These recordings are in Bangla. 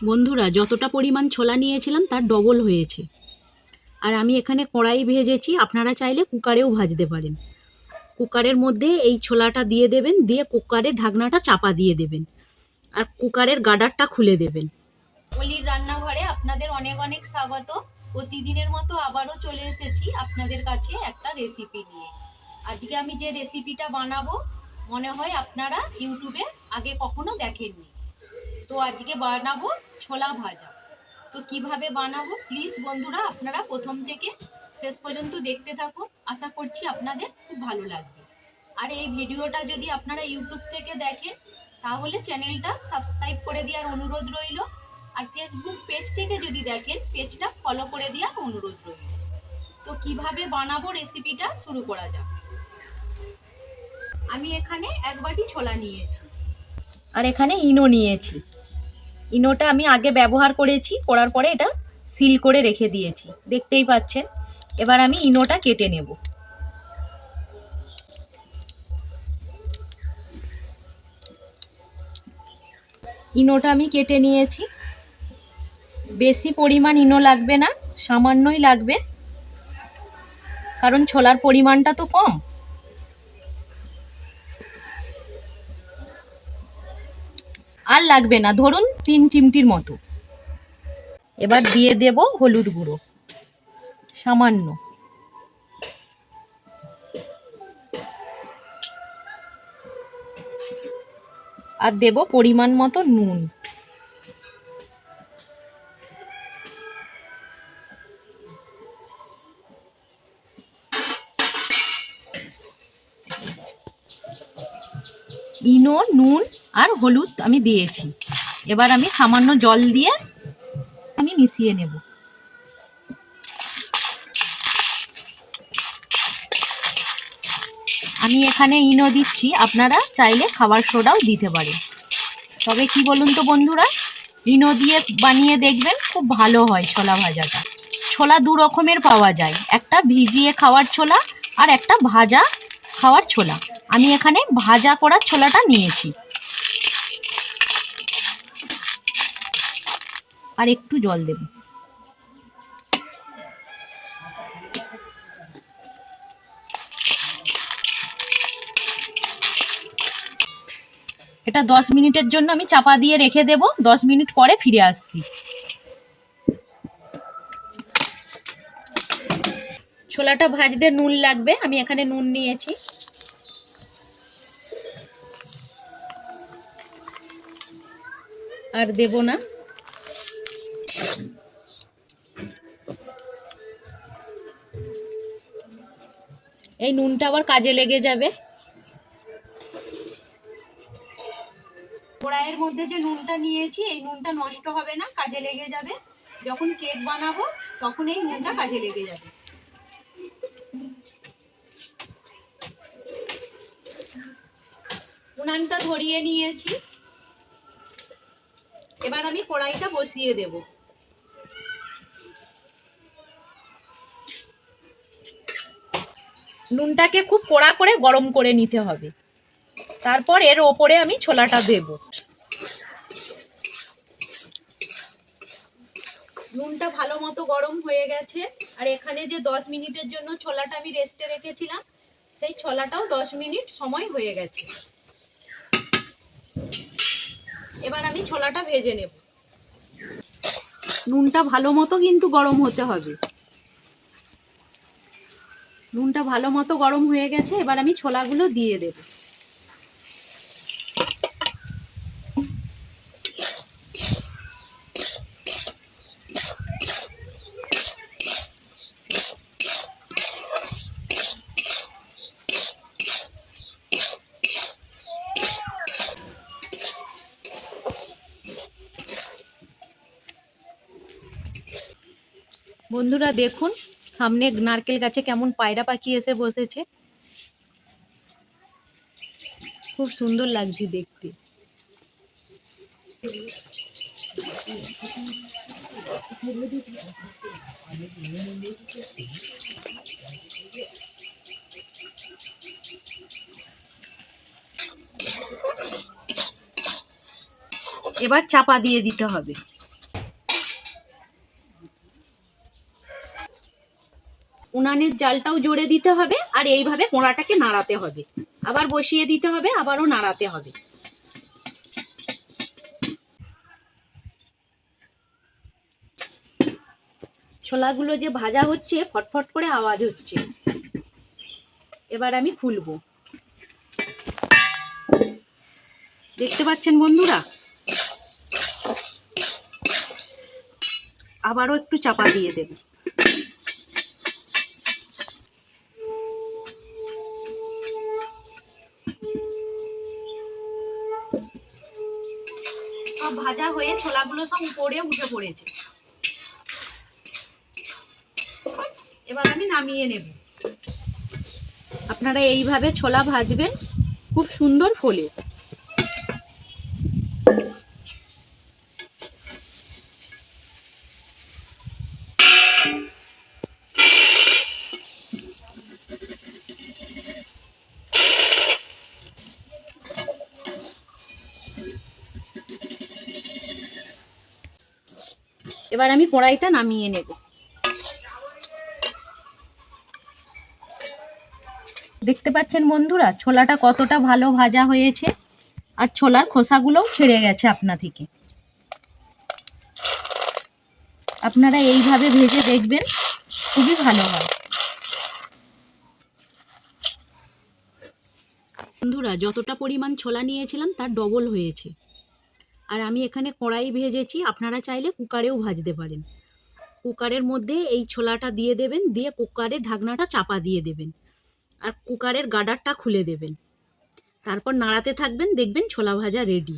বন্ধুরা, যতটা পরিমাণ ছোলা নিয়েছিলাম তার ডবল হয়েছে। আর আমি এখানে কড়াই ভেজেছি, আপনারা চাইলে কুকারেও ভাজতে পারেন। কুকারের মধ্যে এই ছোলাটা দিয়ে দেবেন, দিয়ে কুকারের ঢাকনাটা চাপা দিয়ে দেবেন আর কুকারের গার্ডারটা খুলে দেবেন। অলির রান্নাঘরে আপনাদের অনেক অনেক স্বাগত। প্রতিদিনের মতো আবারও চলে এসেছি আপনাদের কাছে একটা রেসিপি নিয়ে। আজকে আমি যে রেসিপিটা বানাবো মনে হয় আপনারা ইউটিউবে আগে কখনো দেখেননি। তো আজকে বানাবো ছোলা ভাজা। তো কিভাবে বানাবো প্লিজ বন্ধুরা আপনারা প্রথম থেকে শেষ পর্যন্ত দেখতে থাকুন, আশা করছি আপনাদের খুব ভালো লাগবে। আর এই ভিডিওটা যদি আপনারা ইউটিউব থেকে দেখেন তাহলে চ্যানেলটা সাবস্ক্রাইব করে দেওয়ার অনুরোধ রইল। আর ফেসবুক পেজ থেকে যদি দেখেন পেজটা ফলো করে দেওয়ার অনুরোধ রইল। তো কিভাবে বানাবো রেসিপিটা শুরু করা যাক। আমি এখানে 1 বাটি ছোলা নিয়েছি আর এখানে ইনো নিয়েছি। ইনোটা আমি আগে ব্যবহার করেছি, করার পরে এটা সিল করে রেখে দিয়েছি, দেখতেই পাচ্ছেন। এবার আমি ইনোটা কেটে নেব। ইনোটা আমি কেটে নিয়েছি। বেশি পরিমাণ ইনো লাগবে না, সামান্যই লাগবে, কারণ ছোলার পরিমাণটা তো কম। আর লাগবে না, ধরুন 3 চিমটির মতো। এবার দিয়ে দেব হলুদ গুঁড়ো সামান্য, আর দেব পরিমাণ মতো নুন। ইনো, নুন আর হলুদ আমি দিয়েছি। এবার আমি সামান্য জল দিয়ে আমি মিশিয়ে নেব। আমি এখানে ইনো দিচ্ছি, আপনারা চাইলে খাবার সোডাও দিতে পারেন। তবে কি বলুন তো বন্ধুরা, ইনো দিয়ে বানিয়ে দেখবেন, খুব ভালো হয় ছোলা ভাজাটা। ছোলা 2 রকমের পাওয়া যায়, একটা ভিজিয়ে খাওয়ার ছোলা আর একটা ভাজা খাওয়ার ছোলা। আমি এখানে ভাজা করা ছোলাটা নিয়েছি। আর একটু জল দেব। এটা 10 মিনিটের জন্য আমি চাপা দিয়ে রেখে দেব। 10 মিনিট পরে ফিরে আসছি। ছোলাটা ভাজতে নুন লাগবে, আমি এখানে নুন নিয়েছি। আর দেব না। এই নুনটা আবার কাজে লেগে যাবে। কড়াইয়ের মধ্যে যে নুনটা নিয়েছি এই নুনটা নষ্ট হবে না, কাজে লেগে যাবে। যখন কেক বানাবো তখন এই নুনটা কাজে লেগে যাবে। উনানটা ধরিয়ে নিয়েছি। এবার আমি কড়াইটা বসিয়ে দেব। নুনটাকে খুব কড়া করে গরম করে নিতে হবে। তারপর এর ওপরে আমি ছোলাটা দেব। নুনটা ভালো মতো গরম হয়ে গেছে। আর এখানে যে 10 মিনিটের জন্য ছোলাটা আমি রেস্টে রেখেছিলাম, সেই ছোলাটাও 10 মিনিট সময় হয়ে গেছে। এবার আমি ছোলাটা ভেজে নেব। নুনটা ভালো মতো কিন্তু গরম হতে হবে। নুনটা ভালো মতো গরম হয়ে গেছে, এবার আমি ছোলাগুলো দিয়ে দেব। বন্ধুরা দেখুন, সামনে নারকেল গাছে কেমন পায়রা পাখি এসে বসেছে। খুব সুন্দর লাগছে দেখতে। এবার চাপা দিয়ে দিতে হবে। উনানের জালটাও জোরে দিতে হবে আর এইভাবে কোঁড়াটাকে নাড়াতে হবে, আবার বসিয়ে দিতে হবে, আবারও নাড়াতে হবে। ছোলাগুলো যে ভাজা হচ্ছে ফটফট করে আওয়াজ হচ্ছে। এবার আমি খুলবো। দেখতে পাচ্ছেন বন্ধুরা? আবারও একটু চাপা দিয়ে দেব। সব ভাজা হয়ে ছোলাগুলো সব উপরে উঠে পড়েছে। এবার আমি নামিয়ে নেব। আপনারা এইভাবে ছোলা ভাজবেন, খুব সুন্দর ফোলে। এবার আমি কড়াইটা নামিয়ে নেব। দেখতে পাচ্ছেন বন্ধুরা ছোলাটা কতটা ভালো ভাজা হয়েছে, আর ছোলার খোসাগুলোও ছেড়ে গেছে আপনা থেকে। আপনারা এইভাবে ভেজে দেখবেন, খুবই ভালো হয়। বন্ধুরা যতটা পরিমাণ ছোলা নিয়েছিলাম তার ডবল হয়েছে। আর আমি এখানে কড়াই ভেজেছি, আপনারা চাইলে কুকারেও ভাজতে পারেন। কুকারের মধ্যে এই ছোলাটা দিয়ে দেবেন, দিয়ে কুকারের ঢাকনাটা চাপা দিয়ে দেবেন আর কুকারের গার্ডারটা খুলে দেবেন। তারপর নাড়াতে থাকবেন, দেখবেন ছোলা ভাজা রেডি।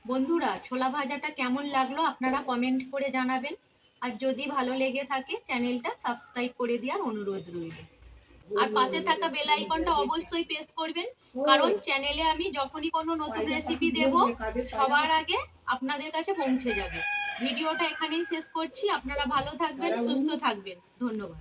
বন্ধুরা ছোলা ভাজাটা কেমন লাগলো আপনারা কমেন্ট করে জানাবেন। আর যদি ভালো লেগে থাকে চ্যানেলটা সাবস্ক্রাইব করে দেওয়ার অনুরোধ রইল। আর পাশে থাকা বেল আইকনটা অবশ্যই প্রেস করবেন, কারণ চ্যানেলে আমি যখনই কোনো নতুন রেসিপি দেব সবার আগে আপনাদের কাছে পৌঁছে যাবে। ভিডিওটা এখানেই শেষ করছি। আপনারা ভালো থাকবেন, সুস্থ থাকবেন। ধন্যবাদ।